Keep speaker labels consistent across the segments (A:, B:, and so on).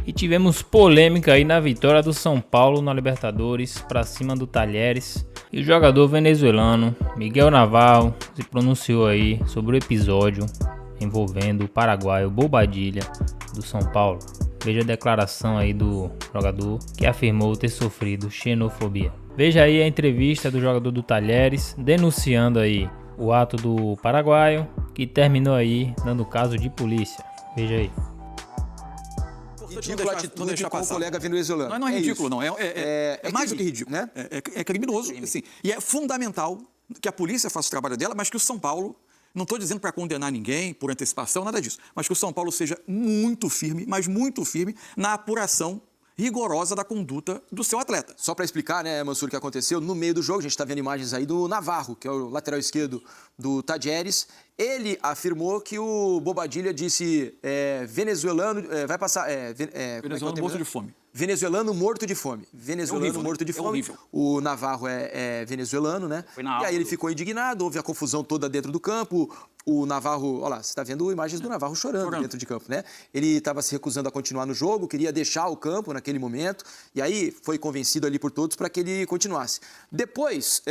A: E tivemos polêmica aí na vitória do São Paulo na Libertadores para cima do Talheres. E o jogador venezuelano Miguel Navarro se pronunciou aí sobre o episódio envolvendo o paraguaio Bobadilla do São Paulo. Veja a declaração aí do jogador que afirmou ter sofrido xenofobia. Veja aí a entrevista do jogador do Talheres denunciando aí o ato do paraguaio, que terminou aí dando caso de polícia. Veja aí.
B: Ridícula atitude com o colega venezuelano.
C: Não é ridículo, não. É mais do que ridículo,
B: né?
C: É criminoso, assim. E é fundamental que a polícia faça o trabalho dela, mas que o São Paulo, não estou dizendo para condenar ninguém por antecipação, nada disso, mas que o São Paulo seja muito firme, mas muito firme na apuração rigorosa da conduta do seu atleta.
B: Só para explicar, né, Mansur, o que aconteceu, no meio do jogo, a gente está vendo imagens aí do Navarro, que é o lateral esquerdo do Talheres. Ele afirmou que o Bobadilla disse venezuelano, vai passar...
C: venezuelano morto de fome.
B: Venezuelano morto de fome. Venezuelano
C: horrível,
B: morto de fome.
C: horrível.
B: O Navarro é venezuelano, né? E aí ele ficou indignado, houve a confusão toda dentro do campo. O Navarro, olha lá, você está vendo imagens do Navarro chorando dentro de campo, né? Ele estava se recusando a continuar no jogo, queria deixar o campo naquele momento, e aí foi convencido ali por todos para que ele continuasse. Depois,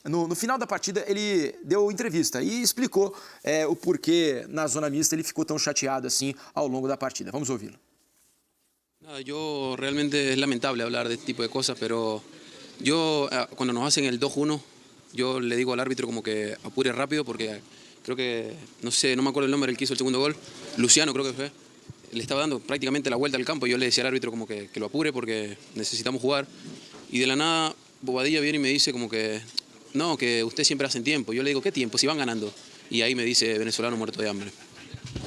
B: no final da partida, ele deu entrevista e explicou o porquê na zona mista ele ficou tão chateado assim ao longo da partida. Vamos ouvi-lo.
D: Yo realmente es lamentable hablar de este tipo de cosas, pero yo cuando nos hacen el 2-1, yo le digo al árbitro como que apure rápido porque creo que, no sé, no me acuerdo el nombre, el que hizo el segundo gol, Luciano creo que fue, le estaba dando prácticamente la vuelta al campo y yo le decía al árbitro como que lo apure porque necesitamos jugar. Y de la nada Bobadilla viene y me dice como que, no, que usted siempre hacen tiempo. Yo le digo, ¿qué tiempo? Si van ganando. Y ahí me dice venezolano muerto de hambre.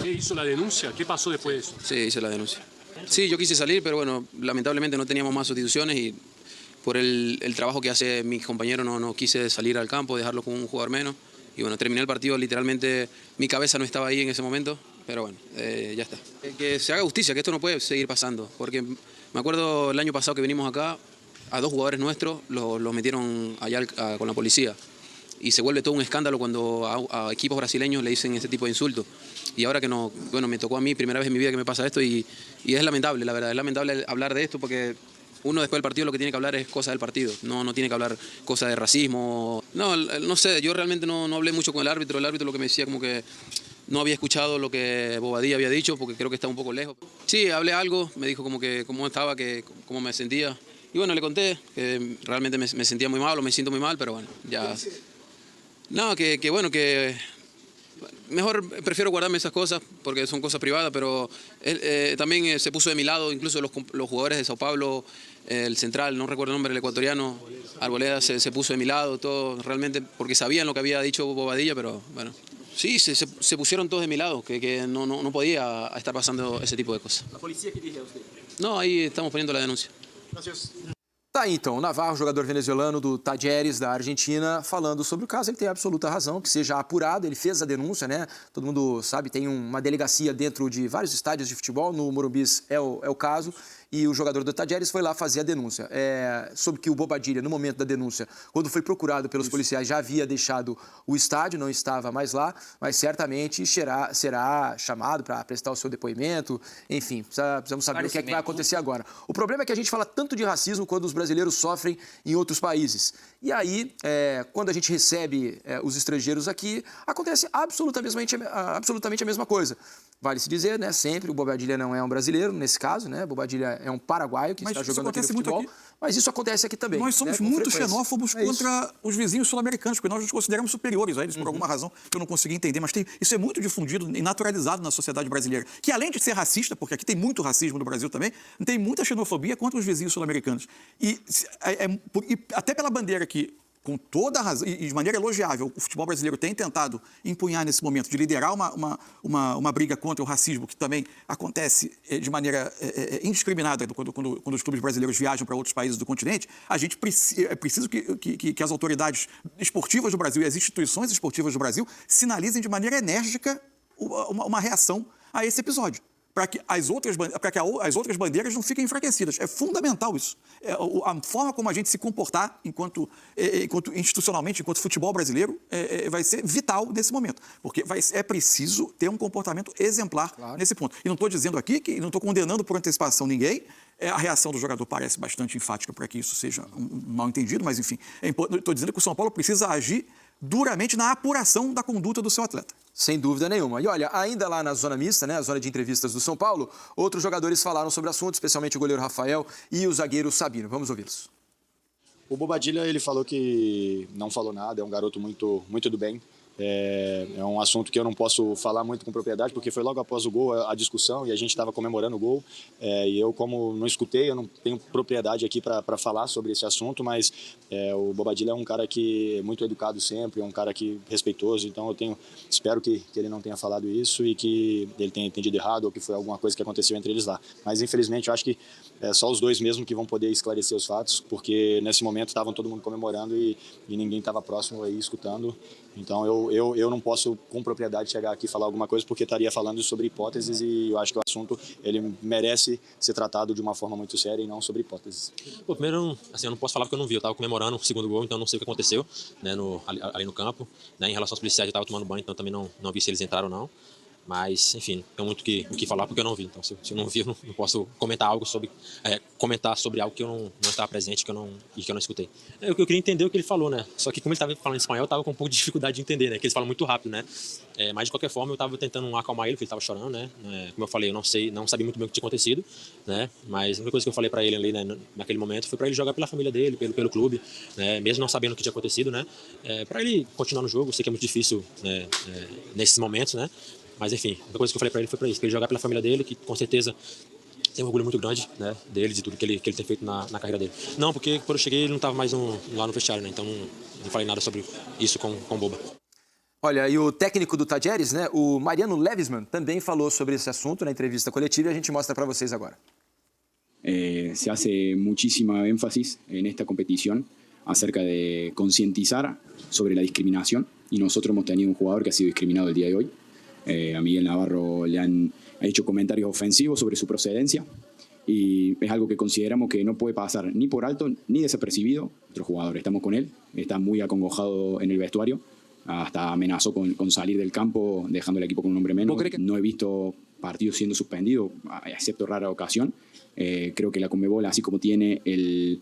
E: ¿Qué hizo la denuncia? ¿Qué pasó después de eso?
D: Sí, hice la denuncia. Sí, yo quise salir, pero bueno, lamentablemente no teníamos más sustituciones y por el trabajo que hace mis compañeros no quise salir al campo, dejarlo con un jugador menos. Y bueno, terminé el partido, literalmente mi cabeza no estaba ahí en ese momento, pero bueno, ya está. Que se haga justicia, que esto no puede seguir pasando, porque me acuerdo el año pasado que vinimos acá, a 2 jugadores nuestros los metieron allá con la policía. Y se vuelve todo un escándalo cuando a equipos brasileños le dicen este tipo de insultos. Y ahora que no, bueno, me tocó a mí, primera vez en mi vida que me pasa esto y es lamentable, la verdad, es lamentable hablar de esto porque uno después del partido lo que tiene que hablar es cosas del partido, no tiene que hablar cosas de racismo. No sé, yo realmente no hablé mucho con el árbitro lo que me decía como que no había escuchado lo que Bobadilla había dicho porque creo que está un poco lejos. Sí, hablé algo, me dijo como que cómo estaba, que cómo me sentía. Y bueno, le conté que realmente me sentía muy mal o me siento muy mal, pero bueno, ya... No, que bueno, que mejor prefiero guardarme esas cosas porque son cosas privadas, pero él también se puso de mi lado, incluso los jugadores de Sao Paulo, el central, no recuerdo el nombre, el ecuatoriano, Arboleda se puso de mi lado, todo realmente porque sabían lo que había dicho Bobadilla, pero bueno. Sí, se pusieron todos de mi lado, que no podía estar pasando ese tipo de cosas.
F: ¿La policía qué dice a usted?
D: No, ahí estamos poniendo la denuncia.
F: Gracias.
B: Tá aí, então, o Navarro, jogador venezuelano do Talheres, da Argentina, falando sobre o caso. Ele tem absoluta razão, que seja apurado. Ele fez a denúncia, né? Todo mundo sabe, tem uma delegacia dentro de vários estádios de futebol. No Morumbi é o caso. E o jogador do Talheres foi lá fazer a denúncia. Sobre que o Bobadilla, no momento da denúncia, quando foi procurado pelos policiais, já havia deixado o estádio, não estava mais lá, mas certamente será chamado para prestar o seu depoimento. Enfim, precisamos saber o que é que vai acontecer agora. O problema é que a gente fala tanto de racismo quando os brasileiros sofrem em outros países. E aí, quando a gente recebe os estrangeiros aqui, acontece absolutamente a mesma coisa. Vale se dizer, né, sempre, o Bobadilla não é um brasileiro, nesse caso, né, Bobadilla é um paraguaio que está jogando aqui no futebol, mas isso acontece aqui também.
C: Nós somos muito xenófobos contra os vizinhos sul-americanos, porque nós nos consideramos superiores a eles por alguma razão que eu não consegui entender, mas isso é muito difundido e naturalizado na sociedade brasileira, que além de ser racista, porque aqui tem muito racismo no Brasil também, tem muita xenofobia contra os vizinhos sul-americanos. E até pela bandeira que, com toda a razão, e de maneira elogiável, o futebol brasileiro tem tentado empunhar nesse momento de liderar uma briga contra o racismo, que também acontece de maneira indiscriminada quando os clubes brasileiros viajam para outros países do continente. A gente é preciso que as autoridades esportivas do Brasil e as instituições esportivas do Brasil sinalizem de maneira enérgica uma reação a esse episódio. para que as outras bandeiras não fiquem enfraquecidas. É fundamental isso. A forma como a gente se comportar enquanto institucionalmente, enquanto futebol brasileiro, vai ser vital nesse momento. Porque é preciso ter um comportamento exemplar nesse ponto. E não estou dizendo aqui, não estou condenando por antecipação ninguém. A reação do jogador parece bastante enfática para que isso seja um mal-entendido, mas, enfim, estou dizendo que o São Paulo precisa agir duramente na apuração da conduta do seu atleta.
B: Sem dúvida nenhuma. E olha, ainda lá na zona mista, né, a zona de entrevistas do São Paulo, outros jogadores falaram sobre o assunto, especialmente o goleiro Rafael e o zagueiro Sabino. Vamos ouvi-los.
F: O Bobadilla, ele falou que não falou nada, é um garoto muito do bem. É um assunto que eu não posso falar muito com propriedade, porque foi logo após o gol a discussão e a gente estava comemorando o gol. E eu, como não escutei, eu não tenho propriedade aqui para falar sobre esse assunto, mas o Bobadilla é um cara que é muito educado sempre, é um cara que respeitoso, então espero que ele não tenha falado isso e que ele tenha entendido errado ou que foi alguma coisa que aconteceu entre eles lá. Mas, infelizmente, eu acho que é só os dois mesmo que vão poder esclarecer os fatos, porque nesse momento estavam todo mundo comemorando e ninguém estava próximo aí escutando. Então eu não posso com propriedade chegar aqui e falar alguma coisa porque estaria falando sobre hipóteses e eu acho que o assunto ele merece ser tratado de uma forma muito séria e não sobre hipóteses.
G: Pô, primeiro, assim, eu não posso falar porque eu não vi, eu estava comemorando o segundo gol, então eu não sei o que aconteceu, né, ali no campo. Né, em relação aos policiais, eu estava tomando banho, então também não vi se eles entraram ou não. Mas, enfim, não tenho muito o que falar porque eu não vi. Então, se eu não vi, eu não posso comentar sobre algo que eu não estava presente e que eu não escutei. Eu queria entender o que ele falou, né? Só que como ele estava falando espanhol, eu estava com um pouco de dificuldade de entender, né? Porque eles falam muito rápido, né? Mas, de qualquer forma, eu estava tentando acalmar ele, porque ele estava chorando, né? Como eu falei, eu não sabia muito bem o que tinha acontecido, né? Mas a única coisa que eu falei para ele ali, né, naquele momento foi para ele jogar pela família dele, pelo clube, né? Mesmo não sabendo o que tinha acontecido, né? Para ele continuar no jogo. Eu sei que é muito difícil, né? Nesses momentos, né? Mas, enfim, a coisa que eu falei para ele foi para isso, para ele jogar pela família dele, que com certeza tem um orgulho muito grande, né, dele, de tudo que ele tem feito na carreira dele. Não, porque quando eu cheguei ele não estava mais lá no vestiário, né, então não falei nada sobre isso com o Boba.
B: Olha, e o técnico do Talleres, né, o Mariano Levisman, também falou sobre esse assunto na entrevista coletiva e a gente mostra para vocês agora.
H: Se hace muchísima énfasis en esta competición acerca de concientizar sobre la discriminación y nosotros hemos tenido un jugador que ha sido discriminado el día de hoy. A Miguel Navarro le han hecho comentarios ofensivos sobre su procedencia y es algo que consideramos que no puede pasar ni por alto ni desapercibido. Otro jugador, estamos con él, está muy acongojado en el vestuario, hasta amenazó con salir del campo dejando el equipo con un hombre menos. No he visto partidos siendo suspendidos, excepto rara ocasión. Creo que la Conmebol, así como tiene el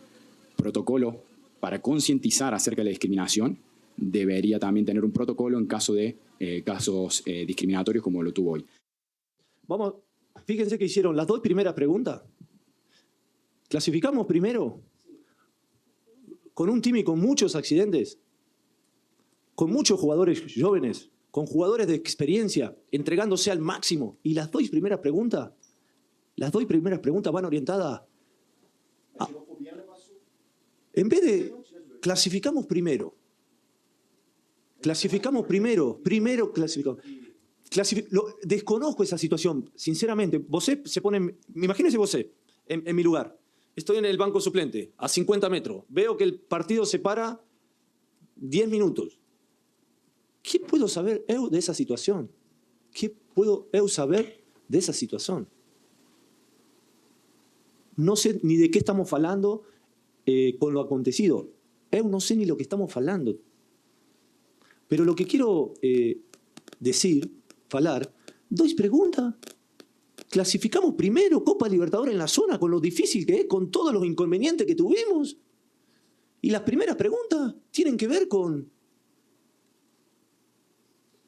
H: protocolo para concientizar acerca de la discriminación, debería también tener un protocolo en caso de casos discriminatorios como lo tuvo hoy.
I: Vamos, fíjense que hicieron las dos primeras preguntas. ¿Clasificamos primero? Con un team con muchos accidentes, con muchos jugadores jóvenes, con jugadores de experiencia, entregándose al máximo. Y las dos primeras preguntas van orientadas a... En vez de clasificamos primero, primero clasificamos. Desconozco esa situación, sinceramente. Imagínese Bosé, en mi lugar. Estoy en el banco suplente, a 50 metros. Veo que el partido se para 10 minutos. ¿Qué puedo saber yo de esa situación? No sé ni de qué estamos hablando con lo acontecido. Yo no sé ni lo que estamos hablando. Pero lo que quiero falar, dos preguntas. Clasificamos primero Copa Libertadores en la zona, con lo difícil que es, con todos los inconvenientes que tuvimos. Y las primeras preguntas tienen que ver con...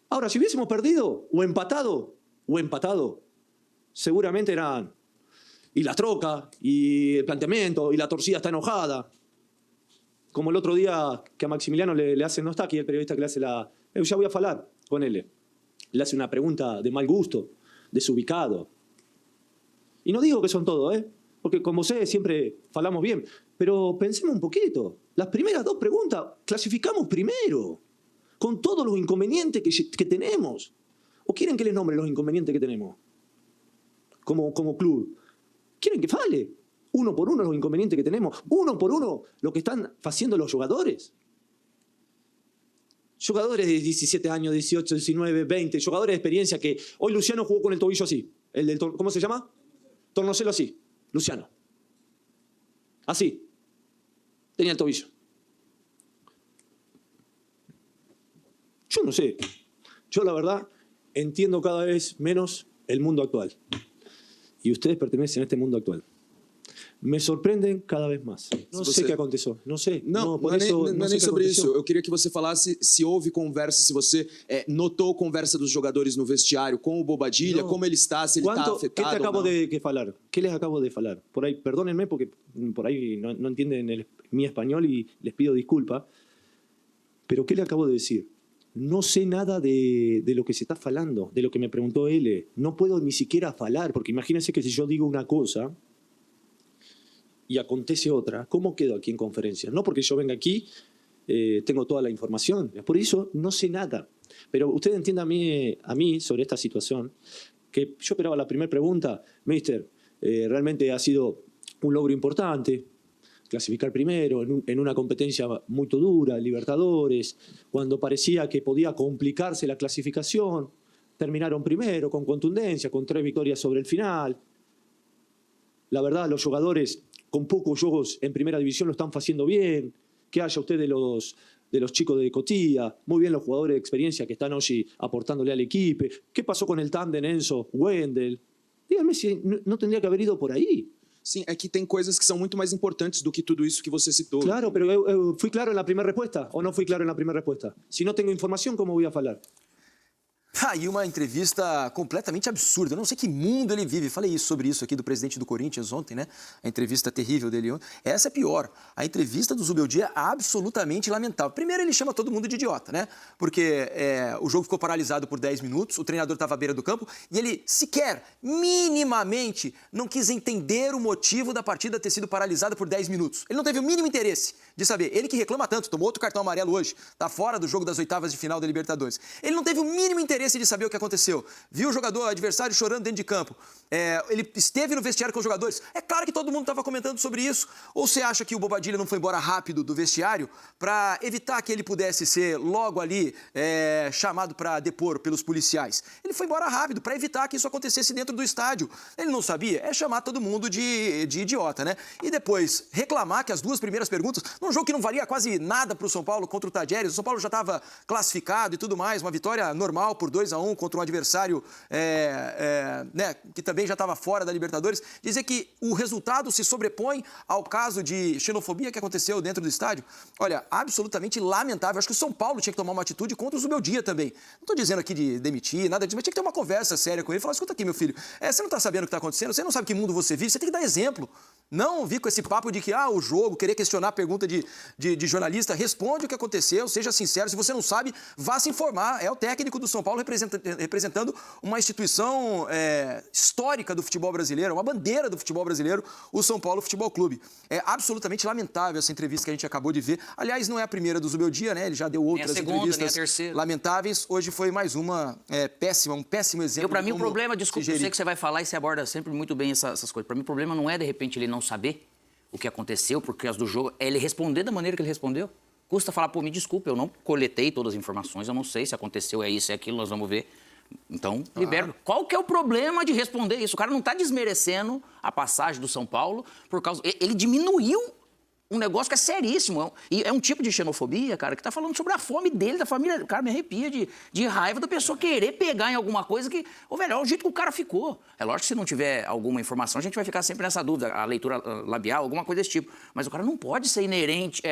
I: Ahora, si hubiésemos perdido o empatado, seguramente eran... Y la troca, y el planteamiento, y la torcida está enojada. Como el otro día que a Maximiliano le hace, no está aquí el periodista que le hace ya voy a falar con él. Le hace una pregunta de mal gusto, desubicado. Y no digo que son todos, porque como sé, siempre falamos bien. Pero pensemos un poquito. Las primeras dos preguntas, clasificamos primero, con todos los inconvenientes que tenemos. ¿O quieren que les nombre los inconvenientes que tenemos? Como club. ¿Quieren que fale? Uno por uno los inconvenientes que tenemos. Uno por uno lo que están haciendo los jugadores. Jugadores de 17 años, 18, 19, 20. Jugadores de experiencia que... Hoy Luciano jugó con el tobillo así. ¿Cómo se llama? Tornocelo así, Luciano. Así. Tenía el tobillo. Yo no sé. Yo, la verdad, entiendo cada vez menos el mundo actual. Y ustedes pertenecen a este mundo actual. Me surpreendem cada vez mais. Não sei o que aconteceu. Não sei.
J: Não é nem sobre isso. Eu queria que você falasse se houve conversa, se você notou conversa dos jogadores no vestiário com o Bobadilla, como ele está, se ele está afetado.
I: ¿Qué te acabo de falar? ¿Qué les acabo de falar? Por ahí, perdónenme porque por ahí no entienden mi español y les pido disculpas. Pero ¿qué le acabo de decir? No sé nada de lo que se está falando, de lo que me preguntó él. No puedo ni siquiera falar, porque imagínense que si yo digo una cosa y acontece otra, ¿cómo quedo aquí en conferencia? No porque yo venga aquí, tengo toda la información. Por eso no sé nada. Pero usted entienda a mí sobre esta situación, que yo esperaba la primera pregunta. Mister, realmente ha sido un logro importante clasificar primero en una competencia muy dura, Libertadores, cuando parecía que podía complicarse la clasificación, terminaron primero con contundencia, con 3 victorias sobre el final. La verdad, los jugadores con pocos juegos en primera división lo están haciendo bien. Que haya usted de los chicos de Cotilla, muy bien los jugadores de experiencia que están hoy aportándole al equipo. ¿Qué pasó con el tándem Enzo, Wendel? Dígame si no tendría que haber ido por ahí.
J: Sim, é que tem coisas que são muito mais importantes do que tudo isso que você citou.
I: Claro, pero eu fui claro en la primera respuesta o no fui claro en la primera respuesta. Si no tengo información, ¿cómo voy a hablar?
B: E uma entrevista completamente absurda. Eu não sei que mundo ele vive. Falei sobre isso aqui do presidente do Corinthians ontem, né? A entrevista terrível dele ontem. Essa é pior. A entrevista do Zubeldia é absolutamente lamentável. Primeiro, ele chama todo mundo de idiota, né? Porque o jogo ficou paralisado por 10 minutos, o treinador estava à beira do campo e ele sequer, minimamente, não quis entender o motivo da partida ter sido paralisada por 10 minutos. Ele não teve o mínimo interesse de saber. Ele que reclama tanto, tomou outro cartão amarelo hoje, está fora do jogo das oitavas de final da Libertadores. Ele não teve o mínimo interesse de saber o que aconteceu. Viu o jogador adversário chorando dentro de campo. Ele esteve no vestiário com os jogadores. É claro que todo mundo estava comentando sobre isso. Ou você acha que o Bobadilla não foi embora rápido do vestiário para evitar que ele pudesse ser logo ali chamado para depor pelos policiais? Ele foi embora rápido para evitar que isso acontecesse dentro do estádio. Ele não sabia? É chamar todo mundo de idiota, né? E depois reclamar que as 2 primeiras perguntas, num jogo que não valia quase nada para o São Paulo contra o Tadieres, o São Paulo já estava classificado e tudo mais, uma vitória normal por 2-1 contra um adversário né, que também já estava fora da Libertadores, dizer que o resultado se sobrepõe ao caso de xenofobia que aconteceu dentro do estádio. Olha, absolutamente lamentável. Acho que o São Paulo tinha que tomar uma atitude contra o Zubeldia também. Não estou dizendo aqui de demitir, nada disso, mas tinha que ter uma conversa séria com ele. Falar, escuta aqui, meu filho, você não está sabendo o que está acontecendo, você não sabe que mundo você vive, você tem que dar exemplo. Não vir com esse papo de que, o jogo, querer questionar a pergunta de jornalista, responde o que aconteceu, seja sincero. Se você não sabe, vá se informar. É o técnico do São Paulo representando uma instituição histórica do futebol brasileiro, uma bandeira do futebol brasileiro, o São Paulo Futebol Clube. É absolutamente lamentável essa entrevista que a gente acabou de ver. Aliás, não é a primeira do Zubeldia, né? Ele já deu outras entrevistas lamentáveis. Hoje foi mais uma péssima, um péssimo exemplo.
K: Para mim, o problema, desculpa, eu sei que você vai falar e você aborda sempre muito bem essas coisas. Para mim, o problema não é, de repente, ele não saber o que aconteceu por causa do jogo, é ele responder da maneira que ele respondeu. Custa falar, me desculpa, eu não coletei todas as informações, eu não sei se aconteceu, é isso, é aquilo, nós vamos ver. Então, libero. Qual que é o problema de responder isso? O cara não está desmerecendo a passagem do São Paulo por causa... Ele diminuiu um negócio que é seríssimo. E é um tipo de xenofobia, cara, que tá falando sobre a fome dele, da família. Cara, me arrepia de raiva da pessoa querer pegar em alguma coisa que... Ou melhor, o jeito que o cara ficou. É lógico que se não tiver alguma informação, a gente vai ficar sempre nessa dúvida, a leitura labial, alguma coisa desse tipo. Mas o cara não pode ser inerente,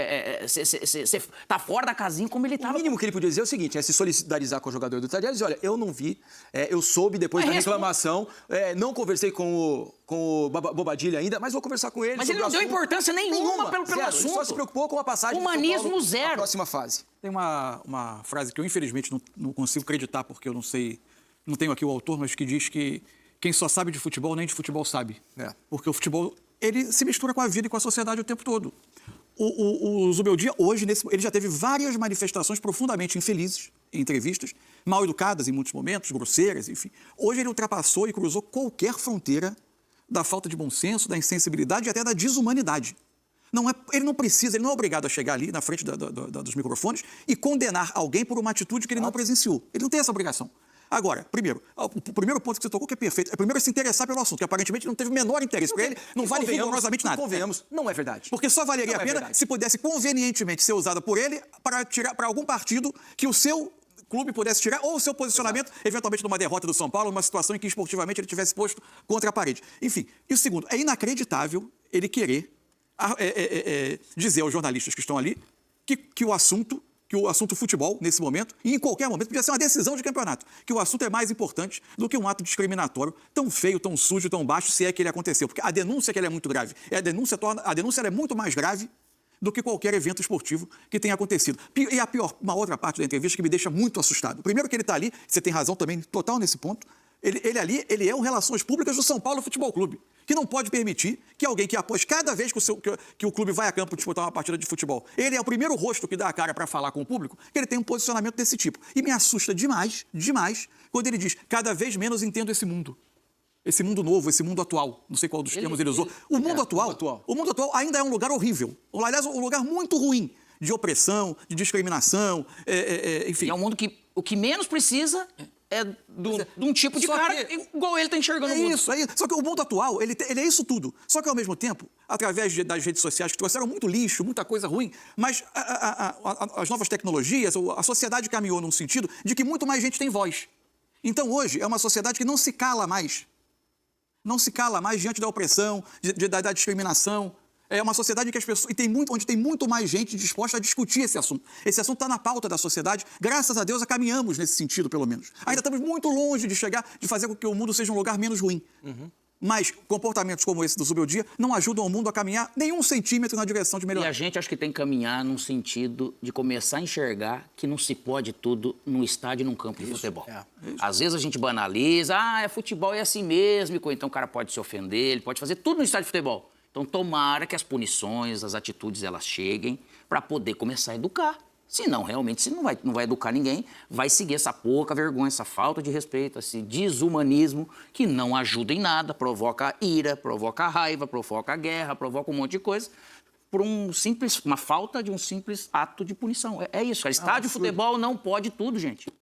K: tá fora da casinha como ele tava.
B: O mínimo que ele podia dizer é o seguinte, é se solidarizar com o jogador do Tadieres e olha, eu não vi, eu soube depois da reclamação, não conversei com o Bobadilla ainda, mas vou conversar com ele.
K: Mas ele não deu importância nenhuma pelo assunto.
B: Ele só se preocupou com a passagem
K: Humanismo
B: do São Paulo
K: zero.
B: na próxima fase.
C: Tem uma frase que eu, infelizmente, não consigo acreditar, porque eu não sei, não tenho aqui o autor, mas que diz que quem só sabe de futebol, nem de futebol sabe. Porque o futebol, ele se mistura com a vida e com a sociedade o tempo todo. O Zubeldia, hoje, ele já teve várias manifestações profundamente infelizes em entrevistas, mal educadas em muitos momentos, grosseiras, enfim. Hoje ele ultrapassou e cruzou qualquer fronteira da falta de bom senso, da insensibilidade e até da desumanidade. Ele não precisa, ele não é obrigado a chegar ali na frente dos microfones e condenar alguém por uma atitude que ele não presenciou. Ele não tem essa obrigação. Agora, o primeiro ponto que você tocou que é perfeito, é primeiro se interessar pelo assunto, que aparentemente não teve o menor interesse para ele, não vale rigorosamente nada.
B: Convenhamos, não é verdade.
C: Porque só valeria a pena se pudesse convenientemente ser usada por ele para algum partido que o seu clube pudesse tirar, ou o seu posicionamento, eventualmente numa derrota do São Paulo, numa situação em que esportivamente ele tivesse posto contra a parede. Enfim, e o segundo, é inacreditável ele querer dizer aos jornalistas que estão ali que o assunto futebol, nesse momento, e em qualquer momento, podia ser uma decisão de campeonato, que o assunto é mais importante do que um ato discriminatório tão feio, tão sujo, tão baixo, se é que ele aconteceu. Porque a denúncia que ela é muito grave, a denúncia ela é muito mais grave do que qualquer evento esportivo que tenha acontecido. E uma outra parte da entrevista que me deixa muito assustado. Primeiro que ele está ali, você tem razão também, total nesse ponto, ele é um Relações Públicas do São Paulo Futebol Clube, que não pode permitir que alguém que após cada vez que o clube vai a campo disputar uma partida de futebol, ele é o primeiro rosto que dá a cara para falar com o público, que ele tem um posicionamento desse tipo. E me assusta demais, quando ele diz, cada vez menos entendo esse mundo. Esse mundo novo, esse mundo atual. Não sei qual dos termos ele usou. O mundo atual ainda é um lugar horrível. Aliás, um lugar muito ruim de opressão, de discriminação, enfim.
K: E é um mundo que o que menos precisa é de um tipo de cara igual ele está enxergando o mundo.
C: Isso. Só que o mundo atual, ele é isso tudo. Só que, ao mesmo tempo, através das redes sociais, que trouxeram muito lixo, muita coisa ruim, mas as novas tecnologias, a sociedade caminhou num sentido de que muito mais gente tem voz. Então, hoje, é uma sociedade que não se cala mais. Não se cala mais diante da opressão, da discriminação. É uma sociedade que as pessoas, onde tem muito mais gente disposta a discutir esse assunto. Esse assunto está na pauta da sociedade. Graças a Deus, caminhamos nesse sentido, pelo menos. Ainda estamos muito longe de fazer com que o mundo seja um lugar menos ruim. Mas comportamentos como esse do Zubeldia não ajudam o mundo a caminhar nenhum centímetro na direção de melhorar.
K: E a gente acho que tem que caminhar num sentido de começar a enxergar que não se pode tudo num estádio e num campo de futebol. Às vezes a gente banaliza, futebol é assim mesmo, então o cara pode se ofender, ele pode fazer tudo no estádio de futebol. Então tomara que as punições, as atitudes, elas cheguem para poder começar a educar. Senão, realmente, se não vai educar ninguém, vai seguir essa pouca vergonha, essa falta de respeito, esse desumanismo que não ajuda em nada, provoca ira, provoca raiva, provoca guerra, provoca um monte de coisa, por uma falta de um simples ato de punição. É isso, cara. Estádio de futebol não pode tudo, gente.